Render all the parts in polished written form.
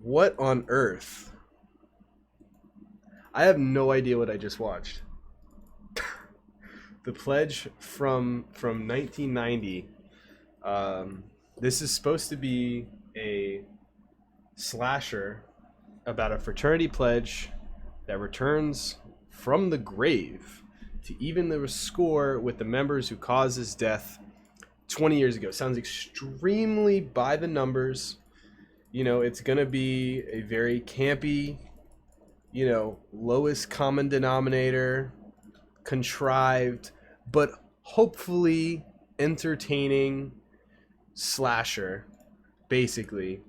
What on earth? I have no idea what I just watched. The Pledge from 1990. Um, this is supposed to be a slasher about a fraternity pledge that returns from the grave to even the score with the members who caused his death 20 years ago. Sounds extremely by the numbers. It's gonna be a very campy, lowest common denominator, contrived, but hopefully entertaining slasher, basically,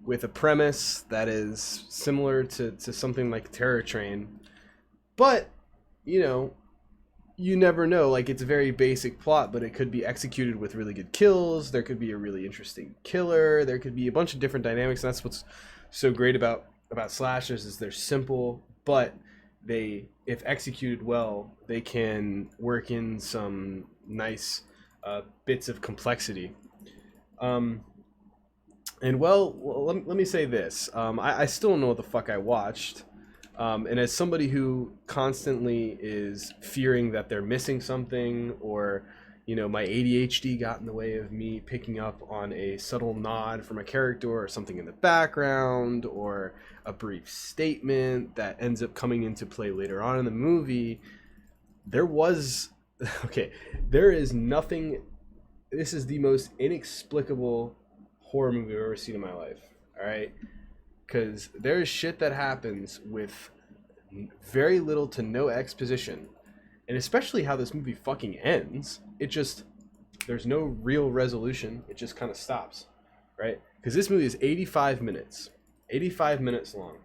with a premise that is similar to something like Terror Train. But, you know, you never know. Like, it's a very basic plot, but it could be executed with really good kills. There could be a really interesting killer. There could be a bunch of different dynamics. And that's what's so great about slashers is they're simple, but they, if executed well, they can work in some nice bits of complexity. Um, let me say this. I still don't know what the fuck I watched. And as somebody who constantly is fearing that they're missing something, or, my ADHD got in the way of me picking up on a subtle nod from a character or something in the background or a brief statement that ends up coming into play later on in the movie, there was, okay, there is nothing. This is the most inexplicable horror movie I've ever seen in my life. All right, because there is shit that happens with very little to no exposition, and especially how this movie fucking ends. It just, there's no real resolution. It just kind of stops, right? Because this movie is 85 minutes long,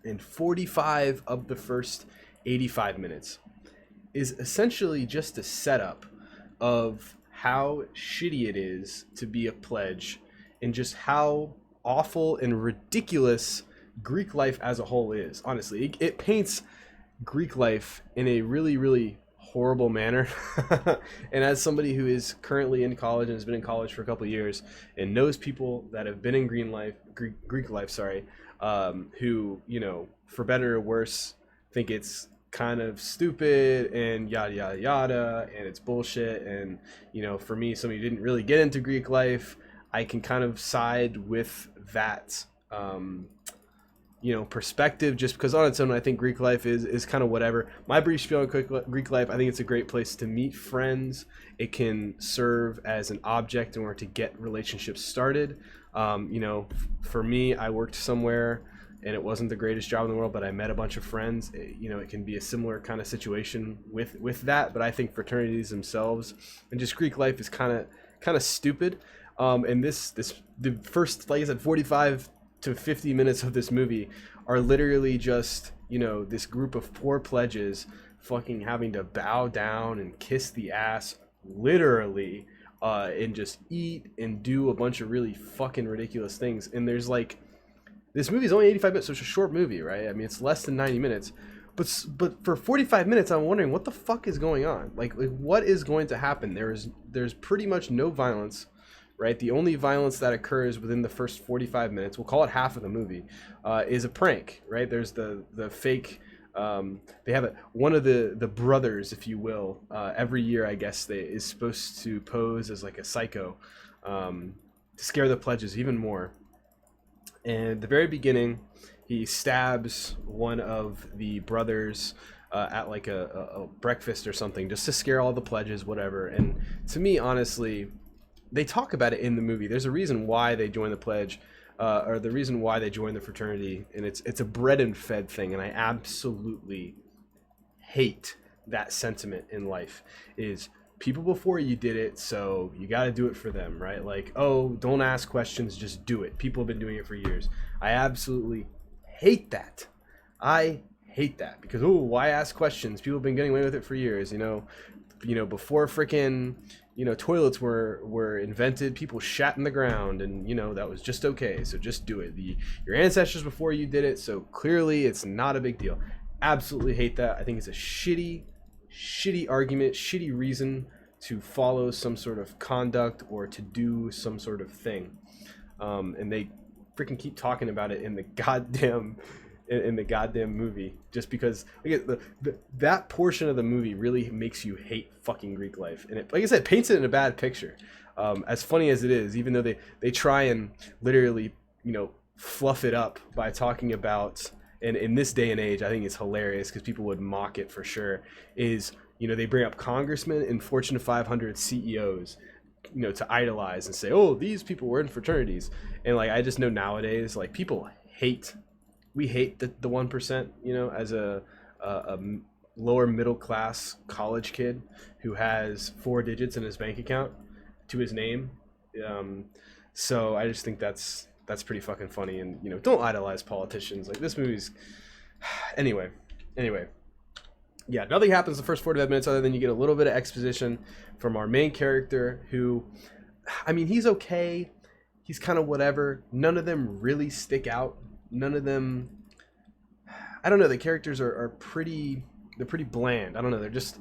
and 45 of the first 85 minutes is essentially just a setup of how shitty it is to be a pledge, and just how awful and ridiculous Greek life as a whole is. Honestly, it paints Greek life in a really, really horrible manner. And as somebody who is currently in college and has been in college for a couple of years and knows people that have been in Greek life, sorry, who, for better or worse, think it's kind of stupid and yada yada yada and it's bullshit. And for me, somebody who didn't really get into Greek life, I can kind of side with that perspective, just because on its own I think Greek life is kind of whatever. My brief spiel on Greek life: I think it's a great place to meet friends. It can serve as an object in order to get relationships started. For me, I worked somewhere and it wasn't the greatest job in the world, but I met a bunch of friends. It can be a similar kind of situation with that. But I think fraternities themselves and just Greek life is kind of stupid. And the first, like I said, 45 to 50 minutes of this movie are literally just, this group of poor pledges fucking having to bow down and kiss the ass, literally, and just eat and do a bunch of really fucking ridiculous things. And there's like, this movie is only 85 minutes, so it's a short movie, right? I mean, it's less than 90 minutes. But for 45 minutes, I'm wondering what the fuck is going on. Like what is going to happen? There's pretty much no violence, right? The only violence that occurs within the first 45 minutes, we'll call it half of the movie, is a prank, right? There's the fake, they have one of the brothers, if you will, every year, I guess, is supposed to pose as like a psycho, to scare the pledges even more. And at the very beginning, he stabs one of the brothers at like a breakfast or something, just to scare all the pledges, whatever. And to me, honestly, they talk about it in the movie. There's a reason why they join the pledge, or the reason why they join the fraternity, and it's a bred and fed thing. And I absolutely hate that sentiment in life. Is people before you did it, so you got to do it for them, right? Like, oh, don't ask questions, just do it. People have been doing it for years. I absolutely hate that. I hate that because, oh, why ask questions? People have been getting away with it for years. Before freaking toilets were invented, people shat in the ground, and that was just okay, so just do it. Your ancestors before you did it, so clearly it's not a big deal. Absolutely hate that. I think it's a shitty argument, shitty reason to follow some sort of conduct or to do some sort of thing. And freaking keep talking about it in the goddamn in the goddamn movie, just because that portion of the movie really makes you hate fucking Greek life, and it, like I said, paints it in a bad picture. As funny as it is, even though they try and literally, fluff it up by talking about, and in this day and age, I think it's hilarious because people would mock it for sure, is, they bring up congressmen and Fortune 500 CEOs, to idolize and say, oh, these people were in fraternities. And like, I just know nowadays, like, we hate the 1%, as a lower middle class college kid who has 4 digits in his bank account to his name. So I just think that's pretty fucking funny. And, don't idolize politicians. Like, this movie's anyway. Yeah, nothing happens the first 45 minutes other than you get a little bit of exposition from our main character who, I mean, he's okay. He's kind of whatever. None of them really stick out. None of them, I don't know, the characters are pretty bland. I don't know, they're just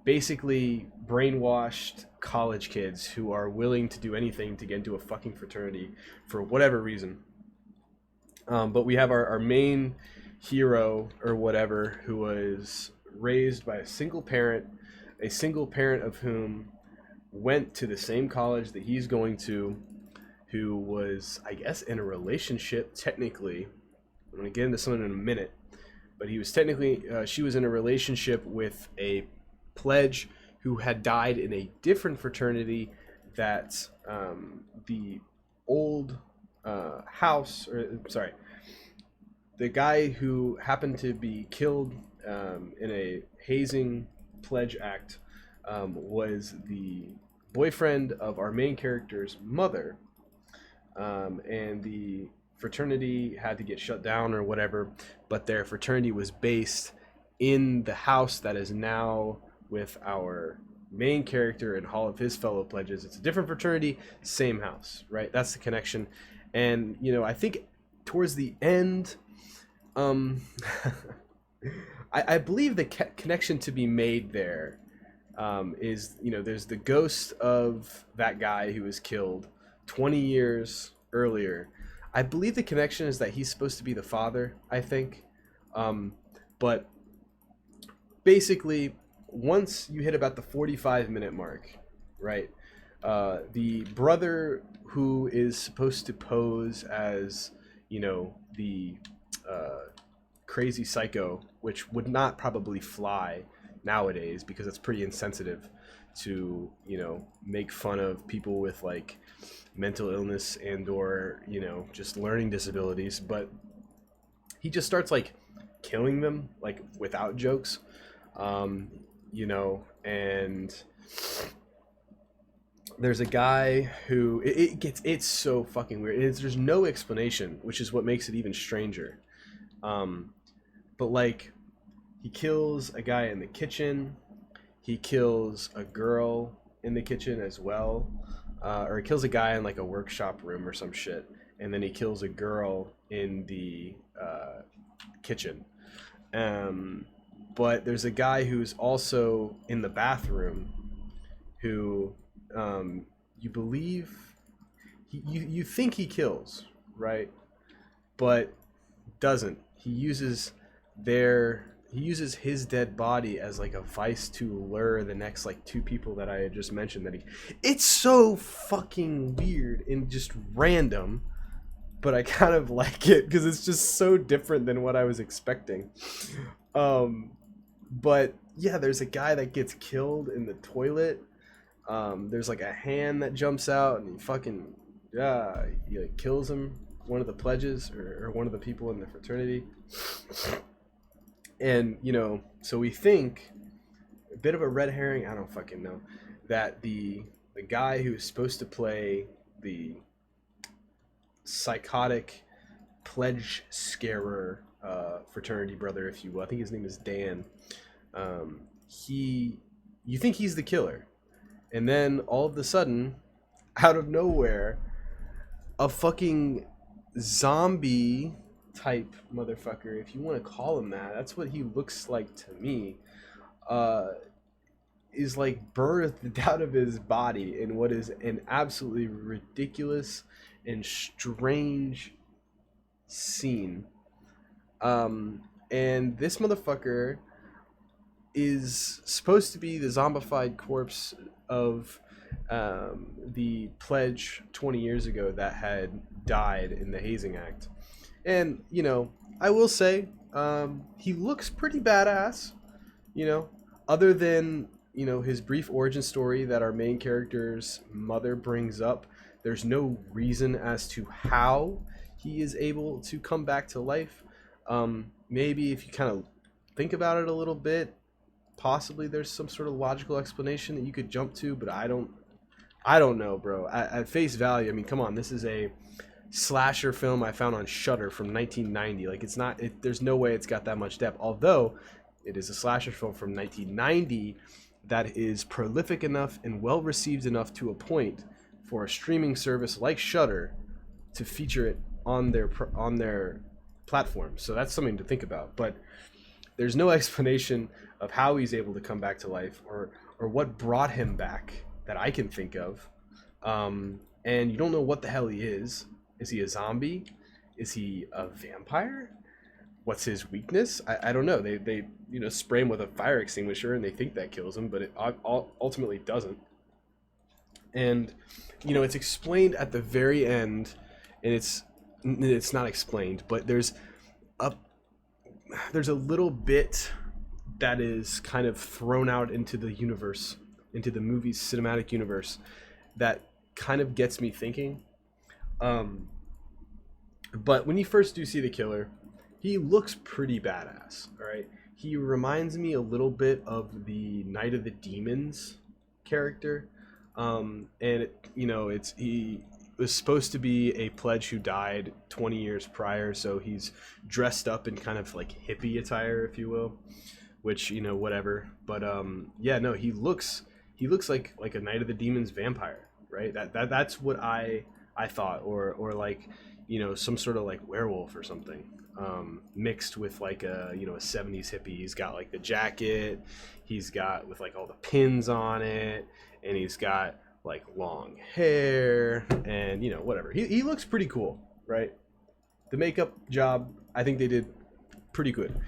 basically brainwashed college kids who are willing to do anything to get into a fucking fraternity for whatever reason. But we have our main hero or whatever who was raised by a single parent of whom went to the same college that he's going to, who was, I guess, in a relationship technically. I'm going to get into something in a minute, but he was technically, she was in a relationship with a pledge who had died in a different fraternity that the old house, or sorry, the guy who happened to be killed in a hazing pledge act was the boyfriend of our main character's mother, and the fraternity had to get shut down or whatever, but their fraternity was based in the house that is now with our main character and all of his fellow pledges. It's a different fraternity, same house, right? That's the connection. And I think towards the end, I believe the connection to be made there is, there's the ghost of that guy who was killed 20 years earlier. I believe the connection is that he's supposed to be the father, I think. But basically, once you hit about the 45-minute mark, right, the brother who is supposed to pose as, the crazy psycho, which would not probably fly nowadays because it's pretty insensitive to, make fun of people with like mental illness and or, just learning disabilities, but he just starts like killing them like without jokes, and there's a guy who it's so fucking weird. There's no explanation, which is what makes it even stranger. But like, he kills a guy in the kitchen, he kills a girl in the kitchen as well, or he kills a guy in like a workshop room or some shit, and then he kills a girl in the kitchen. But there's a guy who's also in the bathroom who you believe you think he kills, right? But doesn't. He uses his dead body as like a vice to lure the next like 2 people that I had just mentioned. It's so fucking weird and just random, but I kind of like it because it's just so different than what I was expecting. But yeah, there's a guy that gets killed in the toilet. There's like a hand that jumps out and he like kills him, one of the pledges or one of the people in the fraternity. And so we think, a bit of a red herring, I don't fucking know, that the guy who's supposed to play the psychotic pledge scarer fraternity brother, if you will, I think his name is Dan, you think he's the killer, and then all of a sudden, out of nowhere, a fucking zombie type motherfucker, if you want to call him that, that's what he looks like to me, is like birthed out of his body in what is an absolutely ridiculous and strange seen. And this motherfucker is supposed to be the zombified corpse of the pledge 20 years ago that had died in the hazing act. And, you know, I will say, he looks pretty badass, you know, other than, you know, his brief origin story that our main character's mother brings up. There's no reason as to how he is able to come back to life. Maybe if you kind of think about it a little bit, possibly there's some sort of logical explanation that you could jump to, but I don't know, bro. At face value, I mean, come on, this is a slasher film I found on Shudder from 1990. Like, it's not, there's no way it's got that much depth. Although it is a slasher film from 1990 that is prolific enough and well received enough to a point for a streaming service like Shudder to feature it on their platform. So that's something to think about. But there's no explanation of how he's able to come back to life, or what brought him back that I can think of. And you don't know what the hell he is. Is he a zombie? Is he a vampire? What's his weakness? I don't know. They you know, spray him with a fire extinguisher and they think that kills him, but it ultimately doesn't. And, you know, it's explained at the very end, and it's not explained, but there's a little bit that is kind of thrown out into the universe, into the movie's cinematic universe, that kind of gets me thinking. But when you first do see the killer, he looks pretty badass, all right? He reminds me a little bit of the Night of the Demons character. And, he was supposed to be a pledge who died 20 years prior, so he's dressed up in kind of like hippie attire, if you will, which, you know, whatever. But he looks like a Night of the Demons vampire, right? That's what I thought, or like, you know, some sort of like werewolf or something, mixed with like a 70s hippie. He's got like the jacket, he's got with like all the pins on it, and he's got like long hair, and, you know, whatever. He looks pretty cool, right? The makeup job, I think they did pretty good.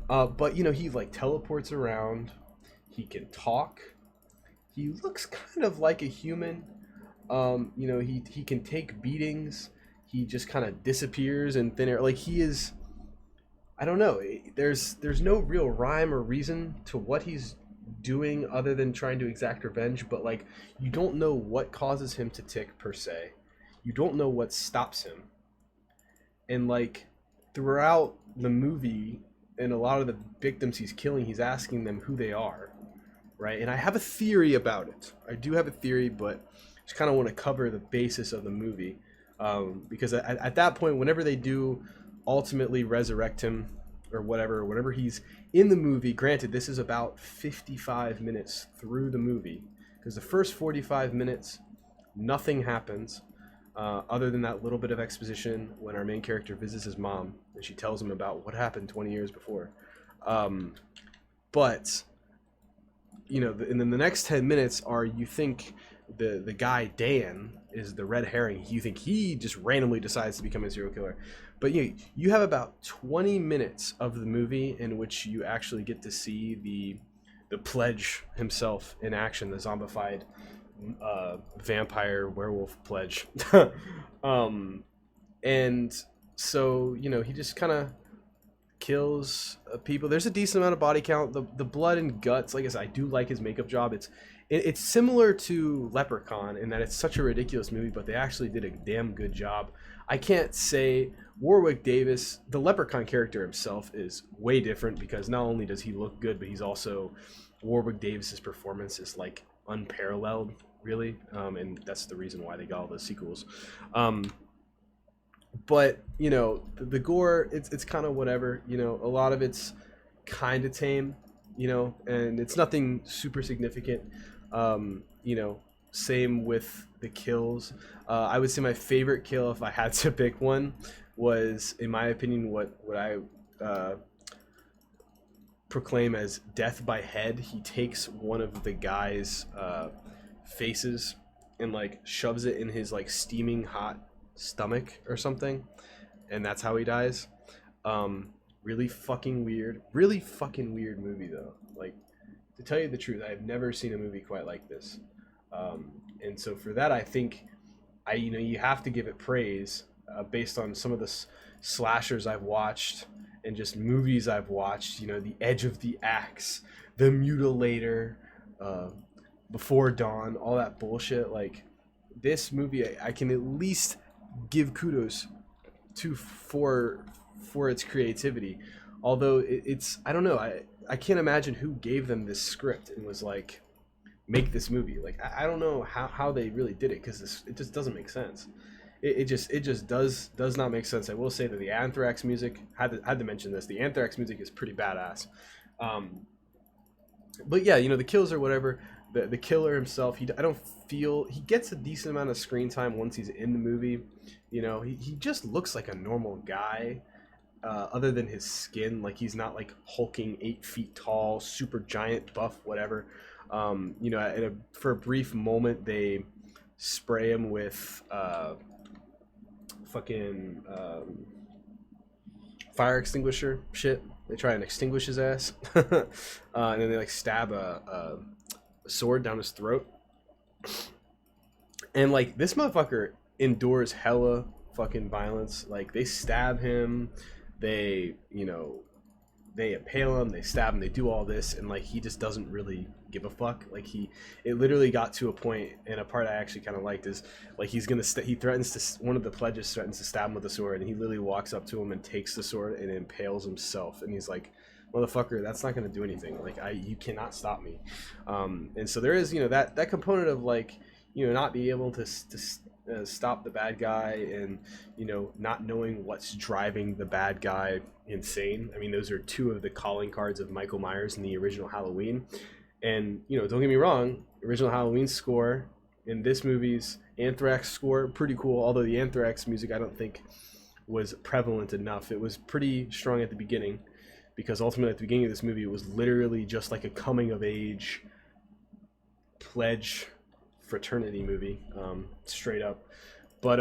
But, you know, he like teleports around, he can talk, he looks kind of like a human. He can take beatings, he just kind of disappears in thin air. Like, he is, I don't know, there's no real rhyme or reason to what he's doing other than trying to exact revenge, but like, you don't know what causes him to tick per se. You don't know what stops him. And like, throughout the movie, and a lot of the victims he's killing, he's asking them who they are, right? And I have a theory about it. I do have a theory, but just kind of want to cover the basis of the movie, because at that point, whenever they do ultimately resurrect him or whatever he's in the movie, granted this is about 55 minutes through the movie, because the first 45 minutes nothing happens, other than that little bit of exposition when our main character visits his mom and she tells him about what happened 20 years before. But, you know, and then the next 10 minutes are, you think the guy Dan is the red herring. You think he just randomly decides to become a serial killer. But you have about 20 minutes of the movie in which you actually get to see the pledge himself in action, the zombified vampire werewolf pledge. And so, you know, he just kind of kills people. There's a decent amount of body count. The blood and guts, like I said, I do like his makeup job. It's similar to Leprechaun in that it's such a ridiculous movie, but they actually did a damn good job. I can't say Warwick Davis, the Leprechaun character himself, is way different, because not only does he look good, but he's also, Warwick Davis's performance is like unparalleled, really, and that's the reason why they got all those sequels. But, you know, the gore, it's kind of whatever. You know, a lot of it's kind of tame, you know, and it's nothing super significant. You know, same with the kills. I would say my favorite kill, if I had to pick one, was, in my opinion, what I proclaim as death by head. He takes one of the guy's faces and like shoves it in his like steaming hot stomach or something, and that's how he dies. Um, really fucking weird movie though. Like, to tell you the truth, I've never seen a movie quite like this. And so for that, I think you have to give it praise based on some of the slashers I've watched and just movies I've watched. You know, The Edge of the Axe, The Mutilator, uh, Before Dawn, all that bullshit. Like, this movie, I can at least give kudos to for its creativity. Although it's I don't know, I can't imagine who gave them this script and was like, make this movie. Like, I don't know how they really did it, because it just doesn't make sense. It just does not make sense. I will say that the Anthrax music, had to mention this. The Anthrax music is pretty badass. But yeah, the kills or whatever. The killer himself, I don't feel he gets a decent amount of screen time once he's in the movie. He just looks like a normal guy. Other than his skin, like, he's not like hulking 8 feet tall, super giant, buff, whatever. For a brief moment, they spray him with fucking fire extinguisher shit. They try and extinguish his ass, and then they like stab a sword down his throat. And like, this motherfucker endures hella fucking violence. Like, they stab him, they impale him, they stab him, they do all this, and like, he just doesn't really give a fuck. Like, it literally got to a point, and a part I actually kind of liked is like, he threatens to, one of the pledges threatens to stab him with a sword, and he literally walks up to him and takes the sword and impales himself, and he's like, motherfucker, that's not going to do anything. Like, you cannot stop me. And so there is that component of like, not being able to stop the bad guy, and not knowing what's driving the bad guy insane. I mean, those are two of the calling cards of Michael Myers in the original Halloween. And don't get me wrong, original Halloween score in this movie's Anthrax score, pretty cool. Although the Anthrax music, I don't think was prevalent enough. It was pretty strong at the beginning, because ultimately at the beginning of this movie, it was literally just like a coming of age pledge fraternity movie, straight up. But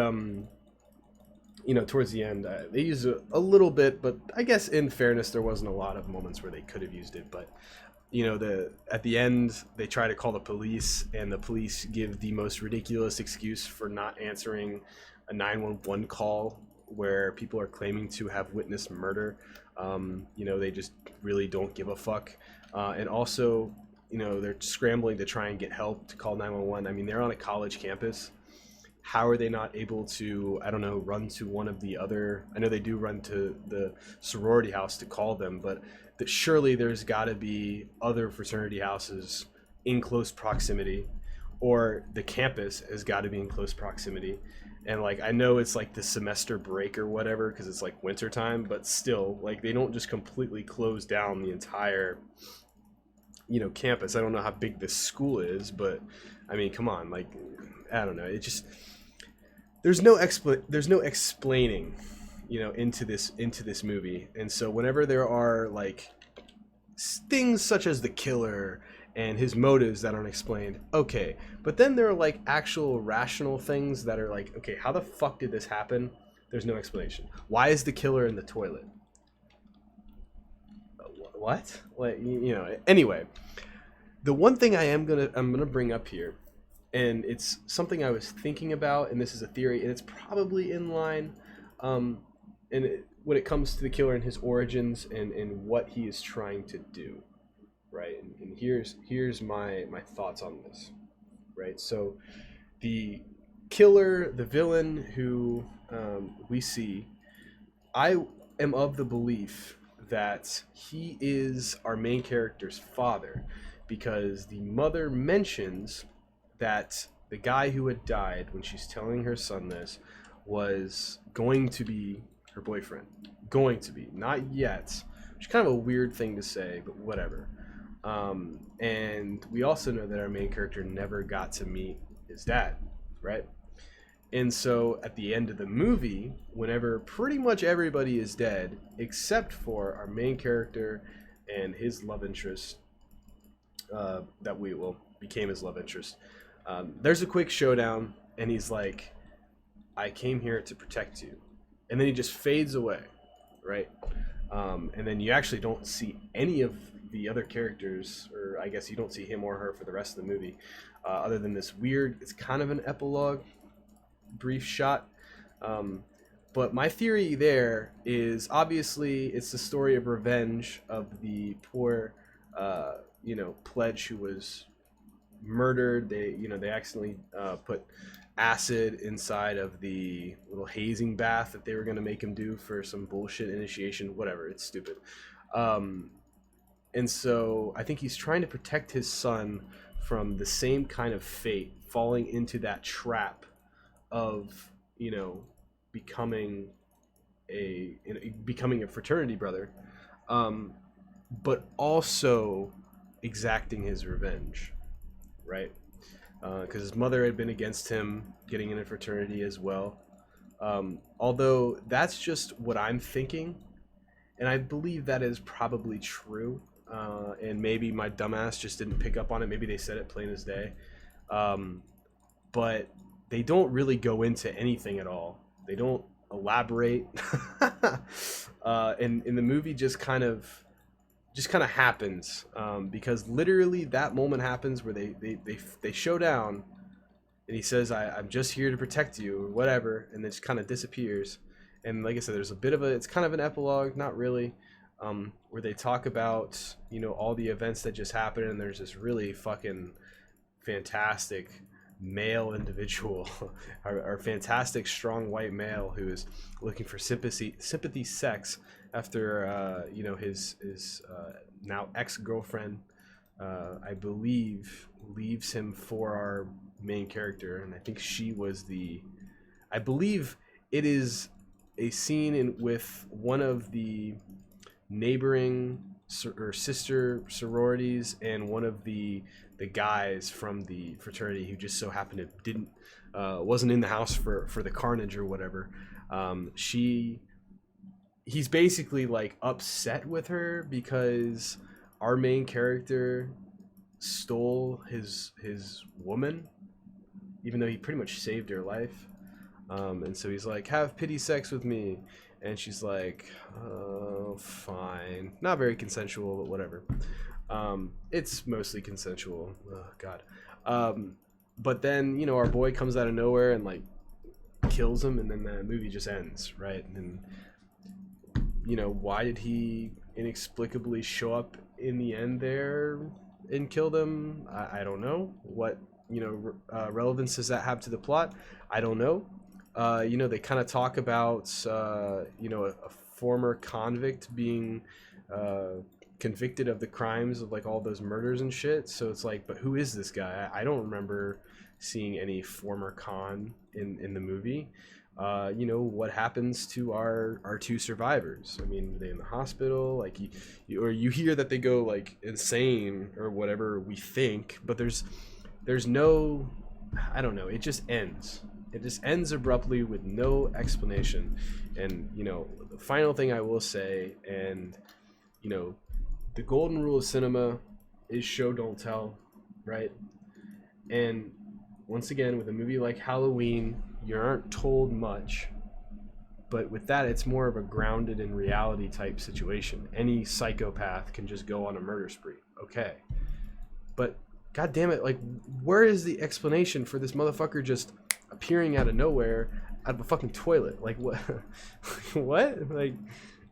towards the end, they used it a little bit, but I guess in fairness, there wasn't a lot of moments where they could have used it. But at the end, they try to call the police, and the police give the most ridiculous excuse for not answering a 911 call where people are claiming to have witnessed murder. They just really don't give a fuck. And also, they're scrambling to try and get help to call 911. I mean, they're on a college campus. How are they not able to, I don't know, run to one of the other, I know they do run to the sorority house to call them, but surely there's got to be other fraternity houses in close proximity, or the campus has got to be in close proximity. And like, I know it's like the semester break or whatever, because it's like winter time, but still, like, they don't just completely close down the entire campus. I don't know how big this school is, but I mean, come on, like, I don't know. It just, there's no explaining, into this movie. And so whenever there are like things such as the killer and his motives that aren't explained, okay, but then there are like actual rational things that are like, okay, how the fuck did this happen? There's no explanation. Why is the killer in the toilet? What? Like, anyway, the one thing I'm gonna bring up here, and it's something I was thinking about, and this is a theory, and it's probably in line, when it comes to the killer and his origins and what he is trying to do, right? And here's my thoughts on this, right? So the killer, the villain who we see, I am of the belief that he is our main character's father, because the mother mentions that the guy who had died when she's telling her son this was going to be her boyfriend. Going to be, not yet, which is kind of a weird thing to say, but whatever. And we also know that our main character never got to meet his dad, right? And so at the end of the movie, whenever pretty much everybody is dead except for our main character and his love interest, became his love interest, there's a quick showdown, and he's like, I came here to protect you. and then he just fades away, right? And then you actually don't see any of the other characters, or I guess you don't see him or her for the rest of the movie, other than this weird, it's kind of an epilogue brief shot. But my theory there is, obviously it's the story of revenge of the poor pledge who was murdered. They accidentally put acid inside of the little hazing bath that they were going to make him do for some bullshit initiation, whatever. It's stupid. And so I think he's trying to protect his son from the same kind of fate, falling into that trap of becoming a fraternity brother, but also exacting his revenge, right? Because his mother had been against him getting in a fraternity as well. Although that's just what I'm thinking, and I believe that is probably true. And maybe my dumbass just didn't pick up on it. Maybe they said it plain as day. But they don't really go into anything at all. They don't elaborate. And the movie just kind of happens, because literally that moment happens where they show down, and he says, I'm just here to protect you, or whatever, and then just kind of disappears. And like I said, there's a bit of it's kind of an epilogue, not really, where they talk about all the events that just happened, and there's this really fucking fantastic male individual, our fantastic strong white male who is looking for sympathy sex after his now ex-girlfriend, I believe, leaves him for our main character, and I think she was I believe it is a scene with one of the neighboring or sister sororities and one of the guys from the fraternity who just so happened to wasn't in the house for the carnage or whatever. He's basically like upset with her because our main character stole his woman, even though he pretty much saved her life. And so he's like, have pity sex with me. And she's like, oh, fine. Not very consensual, but whatever. It's mostly consensual. Oh, God. But then, our boy comes out of nowhere and, like, kills him, and then the movie just ends, right? And, why did he inexplicably show up in the end there and kill them? I don't know. What, relevance does that have to the plot? I don't know. They kind of talk about, a former convict being convicted of the crimes of like all those murders and shit. So it's like, but who is this guy? I don't remember seeing any former con in the movie. What happens to our two survivors? I mean, are they in the hospital? Like, you hear that they go like insane or whatever we think, but there's no, I don't know. It just ends. It just ends abruptly with no explanation. And, the final thing I will say, and, the golden rule of cinema is show, don't tell, right? And once again, with a movie like Halloween, you aren't told much. But with that, it's more of a grounded in reality type situation. Any psychopath can just go on a murder spree. Okay. But, God damn it, like, where is the explanation for this motherfucker just appearing out of nowhere out of a fucking toilet? Like, what? What? Like,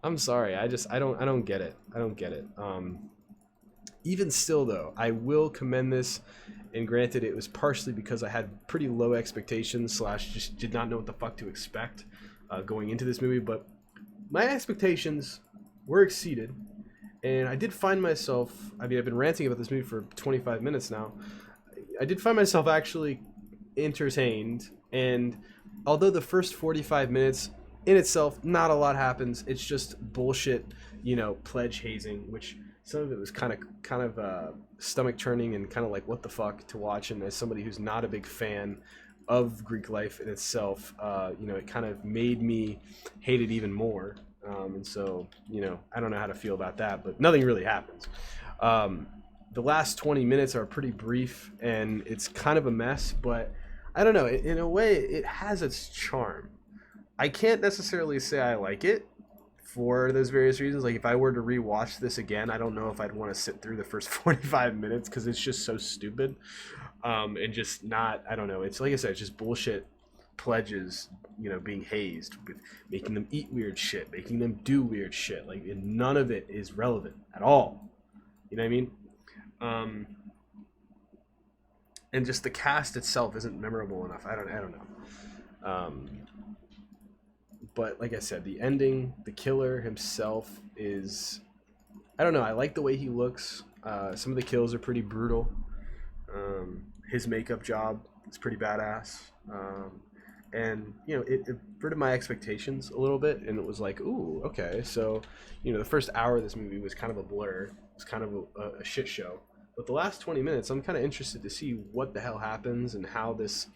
I'm sorry, I don't get it. I don't get it. Even still though, I will commend this, and granted it was partially because I had pretty low expectations / just did not know what the fuck to expect going into this movie, but my expectations were exceeded, and I did find myself, I've been ranting about this movie for 25 minutes now, I did find myself actually entertained. And although the first 45 minutes in itself, not a lot happens, it's just bullshit, pledge hazing, which some of it was kind of stomach turning and kind of like, what the fuck to watch. And as somebody who's not a big fan of Greek life in itself, it kind of made me hate it even more. And so, I don't know how to feel about that, but nothing really happens. The last 20 minutes are pretty brief, and it's kind of a mess, but I don't know. In a way, it has its charm. I can't necessarily say I like it for those various reasons. Like if I were to rewatch this again, I don't know if I'd want to sit through the first 45 minutes because it's just so stupid, and just not. I don't know. It's like I said, it's just bullshit pledges. You know, being hazed with making them eat weird shit, making them do weird shit. Like and none of it is relevant at all. You know what I mean? Um, and just the cast itself isn't memorable enough. I don't know. But like I said, the ending, the killer himself is, I don't know. I like the way he looks. Some of the kills are pretty brutal. His makeup job is pretty badass. And you know, it averted my expectations a little bit, and it was like, ooh, okay. So, you know, the first hour of this movie was kind of a blur. It's kind of a shit show. But the last 20 minutes, I'm kind of interested to see what the hell happens and how this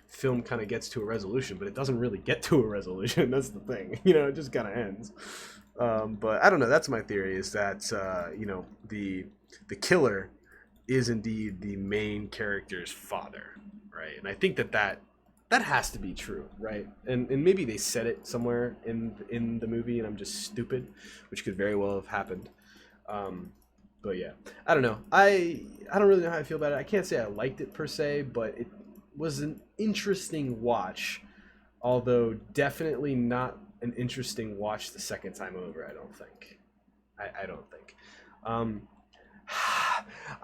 film kind of gets to a resolution. But it doesn't really get to a resolution. That's the thing. You know, it just kind of ends. But I don't know. That's my theory. Is that you know, the killer is indeed the main character's father, right? And I think that has to be true, right? And maybe they said it somewhere in the movie, and I'm just stupid, which could very well have happened. But yeah, I don't know. I don't really know how I feel about it. I can't say I liked it per se, but it was an interesting watch, although definitely not an interesting watch the second time over. I don't think. I don't think. I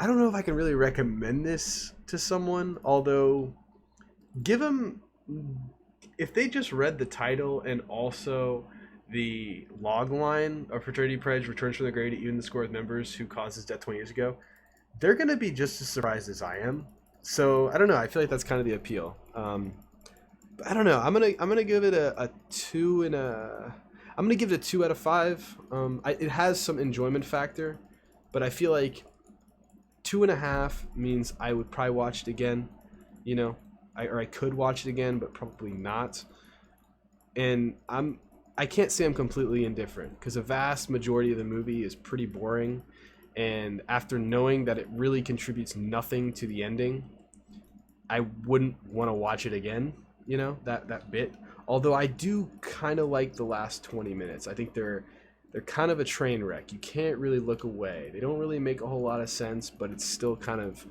don't know if I can really recommend this to someone, although give them, if they just read the title and also the log line of Fraternity Pledge returns from the grave to even the score with members who caused his death 20 years ago, they're gonna be just as surprised as I am. So I don't know. I feel like that's kind of the appeal. But I don't know. I'm gonna give it a two and a. I'm gonna give it a 2 out of 5. It has some enjoyment factor, but I feel like 2.5 means I would probably watch it again. You know, I could watch it again, but probably not. And I can't say I'm completely indifferent because a vast majority of the movie is pretty boring. And after knowing that it really contributes nothing to the ending, I wouldn't want to watch it again, you know, that bit. Although I do kind of like the last 20 minutes. I think they're kind of a train wreck. You can't really look away. They don't really make a whole lot of sense, but it's still kind of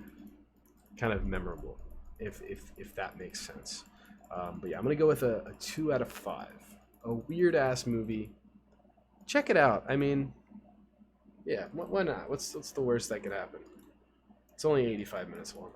memorable, if that makes sense. But yeah, I'm gonna go with a 2 out of 5. A weird ass movie. Check it out. I mean, yeah, why not? What's the worst that could happen? It's only 85 minutes long.